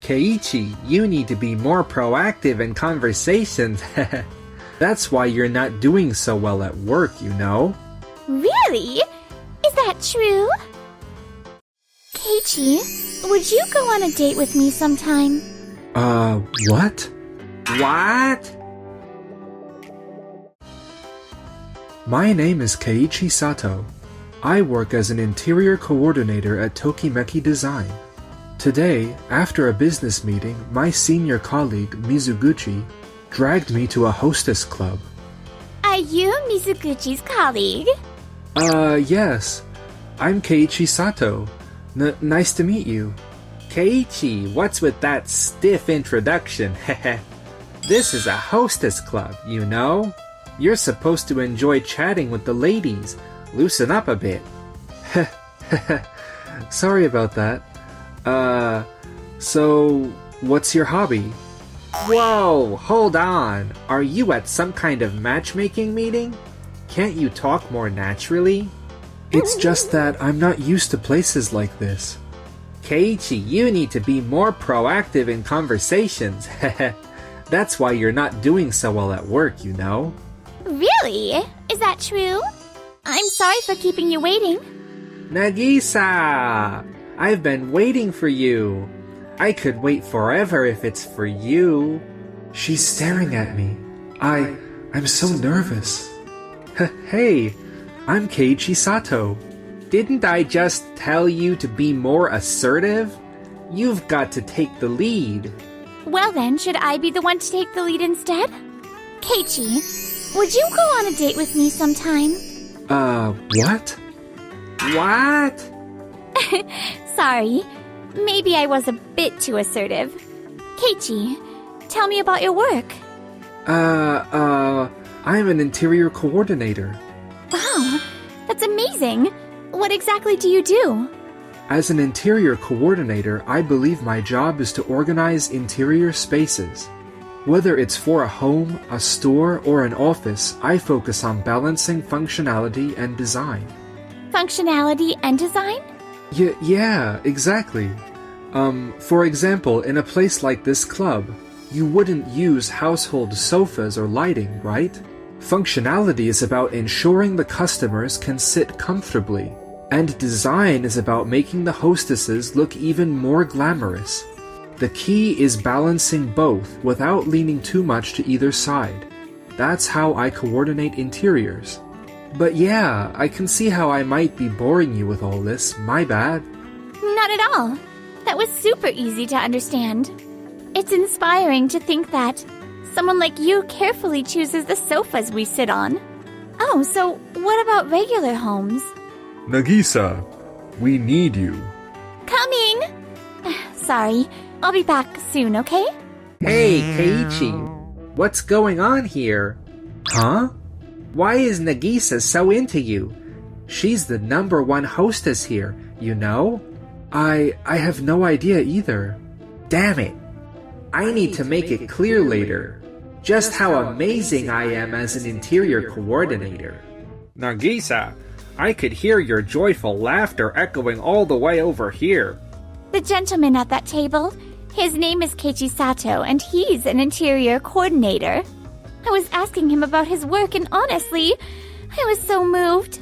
Keiichi, you need to be more proactive in conversations. That's why you're not doing so well at work, you know? Really? Is that true? Keiichi, would you go on a date with me sometime? What? What? My name is Keiichi Sato. I work as an interior coordinator at Tokimeki Design. Today, after a business meeting, my senior colleague, Mizuguchi, dragged me to a hostess club. Are you Mizuguchi's colleague? Yes. I'm Keiichi Sato. Nice to meet you. Keiichi, what's with that stiff introduction? This is a hostess club, you know? You're supposed to enjoy chatting with the ladies. Loosen up a bit. Sorry about that. So, what's your hobby? Whoa, hold on. Are you at some kind of matchmaking meeting? Can't you talk more naturally? It's just that I'm not used to places like this. Keiichi, you need to be more proactive in conversations. That's why you're not doing so well at work, you know? Really? Is that true? I'm sorry for keeping you waiting. Nagisa! I've been waiting for you. I could wait forever if it's for you. She's staring at me. I'm so nervous. Hey, I'm Keiichi Sato. Didn't I just tell you to be more assertive? You've got to take the lead. Well then, should I be the one to take the lead instead? Keiichi, would you go on a date with me sometime? What? What? Sorry, maybe I was a bit too assertive. Keiichi, tell me about your work. I'm an interior coordinator. Wow, that's amazing. What exactly do you do? As an interior coordinator, I believe my job is to organize interior spaces. Whether it's for a home, a store, or an office, I focus on balancing functionality and design. Functionality and design? Yeah, exactly. For example, in a place like this club, you wouldn't use household sofas or lighting, right? Functionality is about ensuring the customers can sit comfortably, and design is about making the hostesses look even more glamorous. The key is balancing both without leaning too much to either side. That's how I coordinate interiors. But yeah, I can see how I might be boring you with all this. My bad. Not at all. That was super easy to understand. It's inspiring to think that someone like you carefully chooses the sofas we sit on. Oh, so what about regular homes? Nagisa, we need you. Coming! Sorry, I'll be back soon, okay? Hey, Keiichi. What's going on here? Huh? Why is Nagisa so into you? She's the #1 hostess here, you know? I have no idea either. Damn it. I need to make it clear later just how amazing I am as an interior coordinator. Nagisa, I could hear your joyful laughter echoing all the way over here. The gentleman at that table, his name is Keiichi Sato, and he's an interior coordinator. I was asking him about his work, and honestly, I was so moved.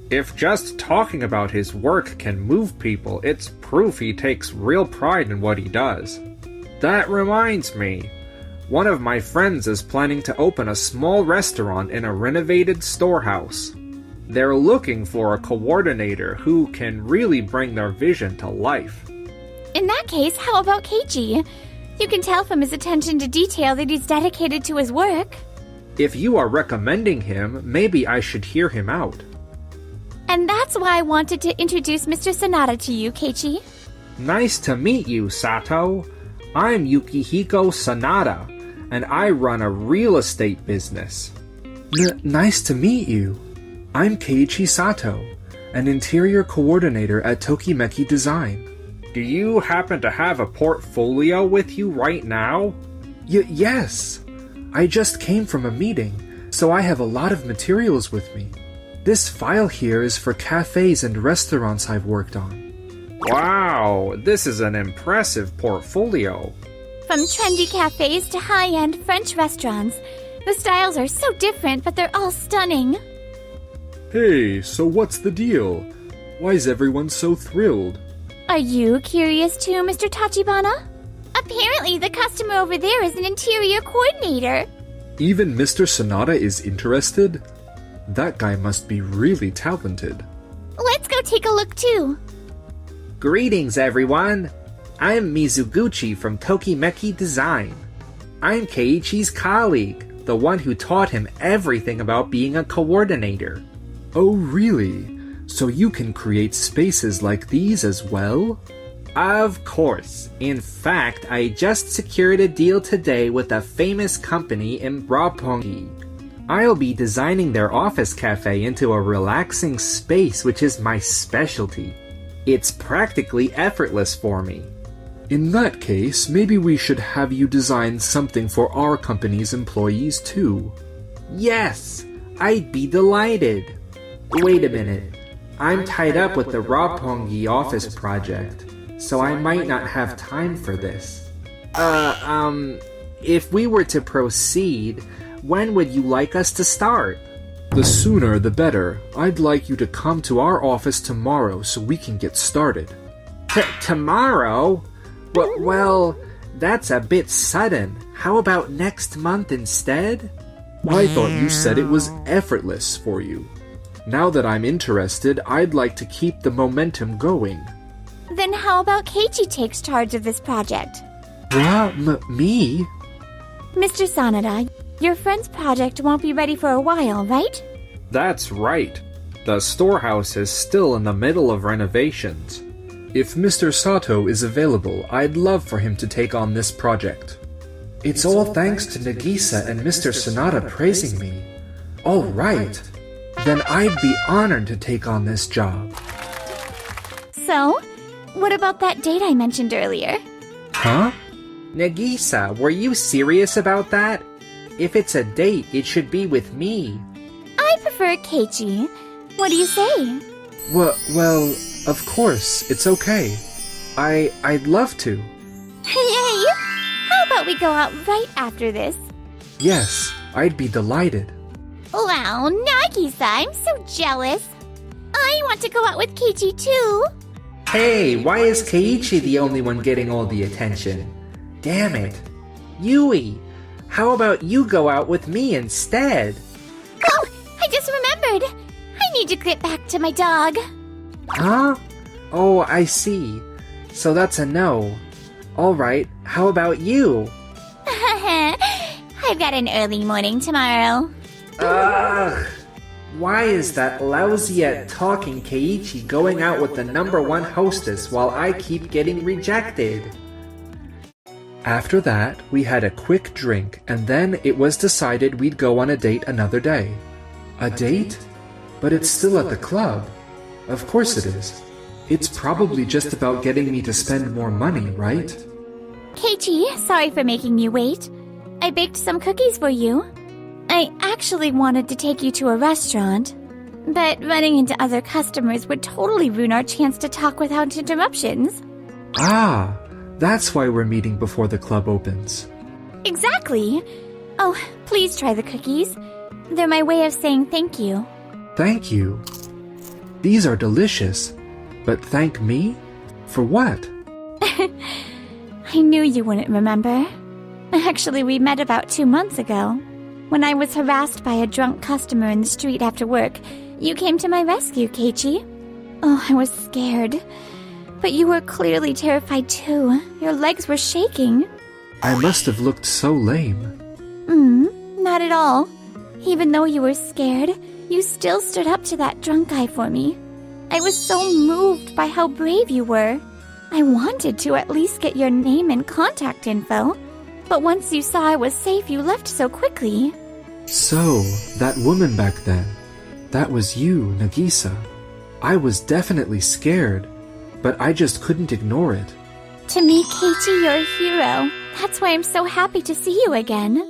If just talking about his work can move people, it's proof he takes real pride in what he does. That reminds me. One of my friends is planning to open a small restaurant in a renovated storehouse. They're looking for a coordinator who can really bring their vision to life. In that case, how about Keiichi? You can tell from his attention to detail that he's dedicated to his work. If you are recommending him, maybe I should hear him out. And that's why I wanted to introduce Mr. Sanada to you, Keiichi. Nice to meet you, Sato. I'm Yukihiko Sanada, and I run a real estate business. Nice to meet you. I'm Keiichi Sato, an interior coordinator at Tokimeki Design. Do you happen to have a portfolio with you right now? Yes. I just came from a meeting, so I have a lot of materials with me. This file here is for cafes and restaurants I've worked on. Wow, this is an impressive portfolio. From trendy cafes to high-end French restaurants, the styles are so different, but they're all stunning. Hey, so what's the deal? Why is everyone so thrilled? Are you curious too, Mr. Tachibana? Apparently, the customer over there is an interior coordinator. Even Mr. Sonata is interested? That guy must be really talented. Let's go take a look too. Greetings, everyone. I'm Mizuguchi from Tokimeki Design. I'm Keiichi's colleague, the one who taught him everything about being a coordinator. Oh, really? So you can create spaces like these as well? Of course. In fact, I just secured a deal today with a famous company in Roppongi. I'll be designing their office cafe into a relaxing space, which is my specialty. It's practically effortless for me. In that case, maybe we should have you design something for our company's employees too. Yes, I'd be delighted. Wait a minute. I'm tied up with the Roppongi office project, so I might not have time for this. If we were to proceed, when would you like us to start? The sooner the better. I'd like you to come to our office tomorrow so we can get started. Tomorrow? Well, that's a bit sudden. How about next month instead? I thought you said it was effortless for you. Now that I'm interested, I'd like to keep the momentum going. Then how about Keiichi takes charge of this project? Me? Mr. Sanada, your friend's project won't be ready for a while, right? That's right. The storehouse is still in the middle of renovations. If Mr. Sato is available, I'd love for him to take on this project. It's all thanks to Nagisa and Mr. Sonata praising me. All right. Then I'd be honored to take on this job. So, what about that date I mentioned earlier? Huh? Nagisa, were you serious about that? If it's a date, it should be with me. I prefer Keiichi. What do you say? Well, of course, it's okay. I'd love to. Hey, how about we go out right after this? Yes, I'd be delighted. Wow, Nagisa, I'm so jealous. I want to go out with Keiichi too. Hey, why is Keiichi the only one getting all the attention? Damn it. Yui, how about you go out with me instead? Oh, I just remembered. I need to get back to my dog. Huh? Oh, I see. So that's a no. All right, how about you? I've got an early morning tomorrow. Ugh! Why is that lousy at talking Keiichi going out with the #1 hostess while I keep getting rejected? After that, we had a quick drink, and then it was decided we'd go on a date another day. A date? But it's still at the club. Of course it is. It's probably just about getting me to spend more money, right? Keiichi, sorry for making you wait. I baked some cookies for you. I actually wanted to take you to a restaurant, but running into other customers would totally ruin our chance to talk without interruptions. Ah, that's why we're meeting before the club opens. Exactly. Oh, please try the cookies. They're my way of saying thank you. Thank you. These are delicious, but thank me? For what? I knew you wouldn't remember. Actually, we met about 2 months ago. When I was harassed by a drunk customer in the street after work, you came to my rescue, Keiichi. Oh, I was scared. But you were clearly terrified too. Your legs were shaking. I must have looked so lame. Not at all. Even though you were scared, you still stood up to that drunk guy for me. I was so moved by how brave you were. I wanted to at least get your name and contact info. But once you saw I was safe, you left so quickly. So, that woman back then, that was you, Nagisa. I was definitely scared, but I just couldn't ignore it. To me, Keiichi, you're a hero. That's why I'm so happy to see you again.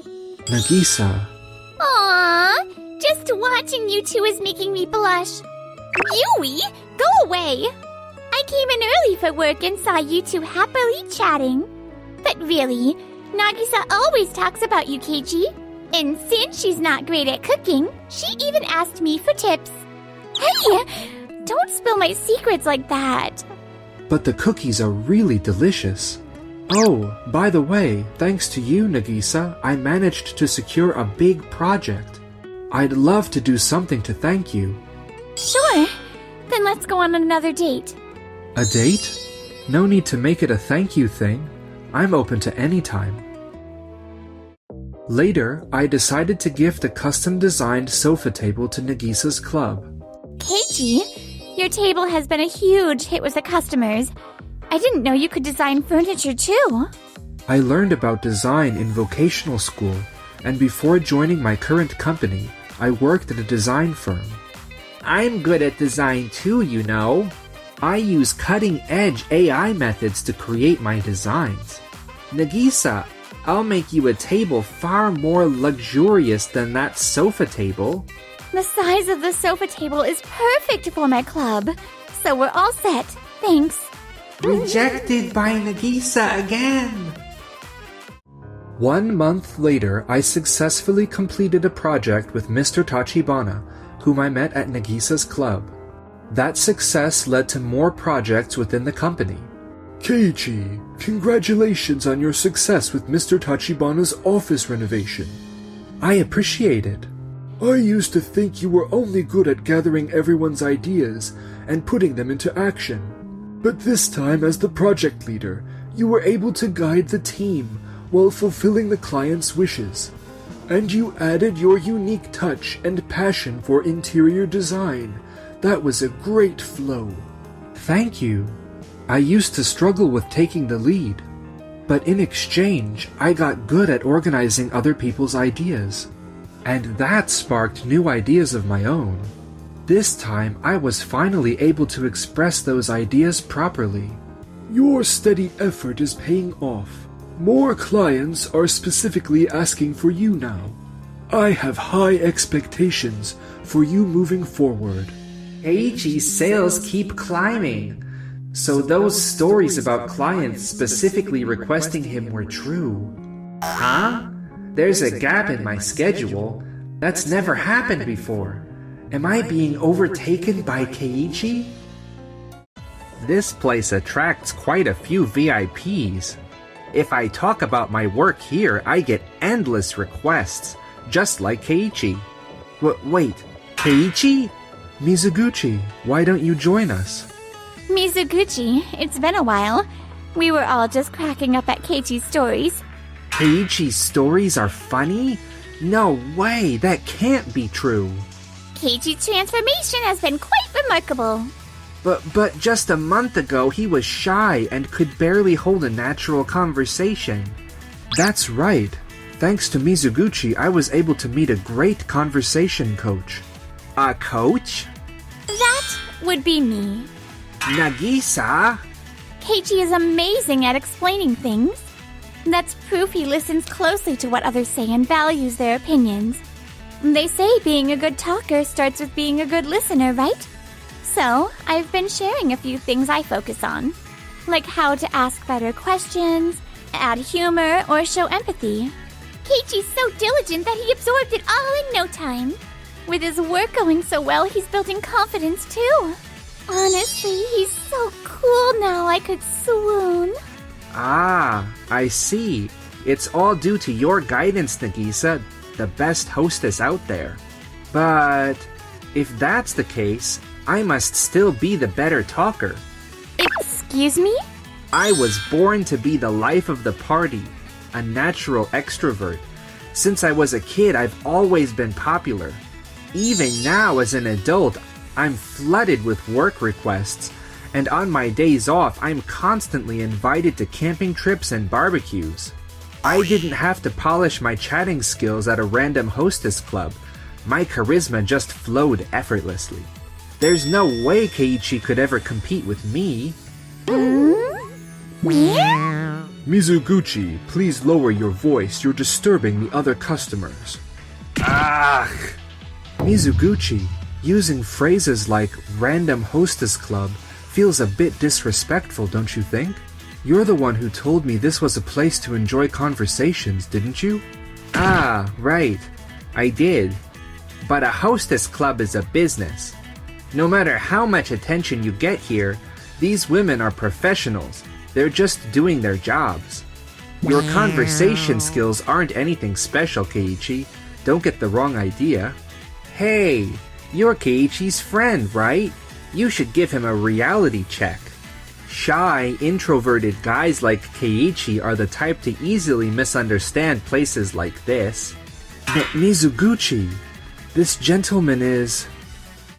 Nagisa. Aww, just watching you two is making me blush. Yui, go away. I I came in early for work and saw you two happily chatting. But really, Nagisa always talks about you, Keiichi. And since she's not great at cooking, she even asked me for tips. Hey! Don't spill my secrets like that. But the cookies are really delicious. Oh, by the way, thanks to you, Nagisa, I managed to secure a big project. I'd love to do something to thank you. Sure. Then let's go on another date. A date? No need to make it a thank you thing. I'm open to any time. Later, I decided to gift a custom-designed sofa table to Nagisa's club. Keiichi, your table has been a huge hit with the customers. I didn't know you could design furniture too. I learned about design in vocational school, and before joining my current company, I worked at a design firm. I'm good at design too, you know. I use cutting-edge AI methods to create my designs. Nagisa, I'll make you a table far more luxurious than that sofa table. The size of the sofa table is perfect for my club, so we're all set. Thanks. Rejected by Nagisa again. 1 month later, I successfully completed a project with Mr. Tachibana, whom I met at Nagisa's club. That success led to more projects within the company. Keiichi, congratulations on your success with Mr. Tachibana's office renovation. I appreciate it. I used to think you were only good at gathering everyone's ideas and putting them into action. But this time, as the project leader, you were able to guide the team while fulfilling the client's wishes. And you added your unique touch and passion for interior design. That was a great flow. Thank you. I used to struggle with taking the lead. But in exchange, I got good at organizing other people's ideas. And that sparked new ideas of my own. This time, I was finally able to express those ideas properly. Your steady effort is paying off. More clients are specifically asking for you now. I have high expectations for you moving forward. Keiichi's sales keep climbing. So those stories about clients specifically requesting him were true. Huh? There's a gap in my schedule. That's never happened before. Am I being overtaken by Keiichi? This place attracts quite a few VIPs. If I talk about my work here, I get endless requests, just like Keiichi. Wait, Keiichi? Mizuguchi, why don't you join us? Mizuguchi, it's been a while. We were all just cracking up at Keiichi's stories. Keiichi's stories are funny? No way, that can't be true. Keiichi's transformation has been quite remarkable. But just a month ago, he was shy and could barely hold a natural conversation. That's right. Thanks to Mizuguchi, I was able to meet a great conversation coach. A coach? That would be me. Nagisa? Keiichi is amazing at explaining things. That's proof he listens closely to what others say and values their opinions. They say being a good talker starts with being a good listener, right? So, I've been sharing a few things I focus on, like how to ask better questions, add humor, or show empathy. Keiichi's so diligent that he absorbed it all in no time. With his work going so well, he's building confidence too. Honestly, he's so cool now I could swoon. Ah, I see. It's all due to your guidance, Nagisa, the best hostess out there. But if that's the case, I must still be the better talker. Excuse me? I was born to be the life of the party, a natural extrovert. Since I was a kid, I've always been popular. Even now, as an adult, I'm flooded with work requests, and on my days off, I'm constantly invited to camping trips and barbecues. I didn't have to polish my chatting skills at a random hostess club. My charisma just flowed effortlessly. There's no way Keiichi could ever compete with me. Mizuguchi, please lower your voice. You're disturbing the other customers. Ah! Mizuguchi, using phrases like random hostess club Feels a bit disrespectful, don't you think? You're the one who told me this was a place to enjoy conversations, didn't you? Ah, right. I did. But a hostess club is a business. No matter how much attention you get here, these women are professionals. They're just doing their jobs. Your conversation skills aren't anything special, Keiichi. Don't get the wrong idea. Hey, you're Keiichi's friend, right? You should give him a reality check. Shy, introverted guys like Keiichi are the type to easily misunderstand places like this. But Mizuguchi, this gentleman is...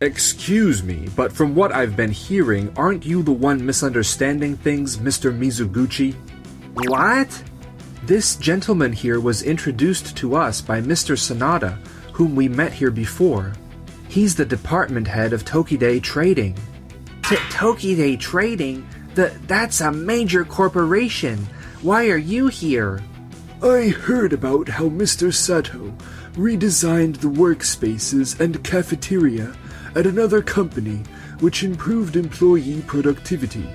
Excuse me, but from what I've been hearing, aren't you the one misunderstanding things, Mr. Mizuguchi? What? This gentleman here was introduced to us by Mr. Sanada, whom we met here before. He's the department head of Tokide Trading. Tokide Trading? That's a major corporation. Why are you here? I heard about how Mr. Sato redesigned the workspaces and cafeteria at another company which improved employee productivity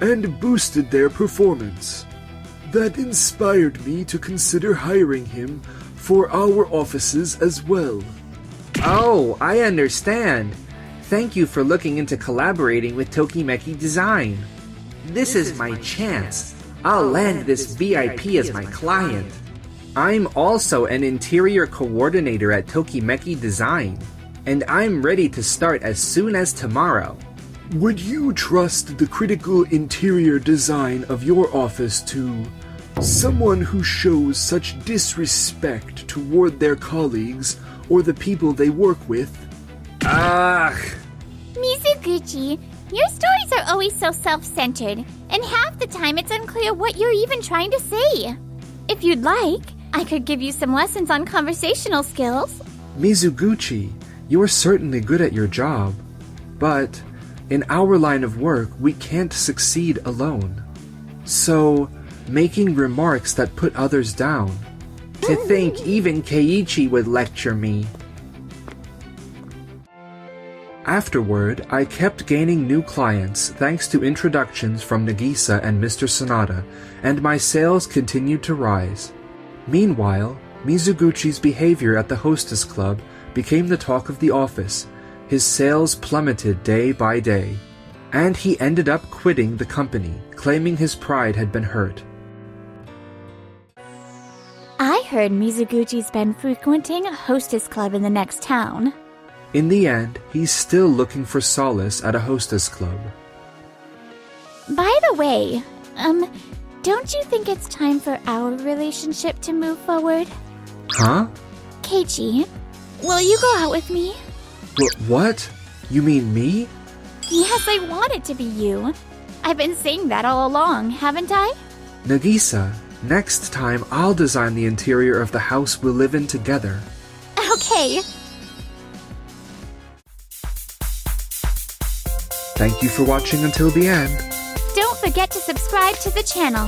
and boosted their performance. That inspired me to consider hiring him for our offices as well. Oh, I understand. Thank you for looking into collaborating with Tokimeki Design. This is my chance. I'll land this VIP as my client. I'm also an interior coordinator at Tokimeki Design, and I'm ready to start as soon as tomorrow. Would you trust the critical interior design of your office to someone who shows such disrespect toward their colleagues or the people they work with? Ugh. Mizuguchi, your stories are always so self-centered, and half the time it's unclear what you're even trying to say. If you'd like, I could give you some lessons on conversational skills. Mizuguchi, you're certainly good at your job, but in our line of work, we can't succeed alone. So, making remarks that put others down. To think even Keiichi would lecture me. Afterward, I kept gaining new clients thanks to introductions from Nagisa and Mr. Sanada, and my sales continued to rise. Meanwhile, Mizuguchi's behavior at the Hostess Club became the talk of the office. His sales plummeted day by day, and he ended up quitting the company, claiming his pride had been hurt. I heard Mizuguchi's been frequenting a Hostess Club in the next town. In the end, he's still looking for solace at a Hostess Club. By the way, don't you think it's time for our relationship to move forward? Huh? Keiichi, will you go out with me? What? You mean me? Yes, I want it to be you. I've been saying that all along, haven't I? Nagisa, next time I'll design the interior of the house we'll live in together. Okay. Thank you for watching until the end. Don't forget to subscribe to the channel.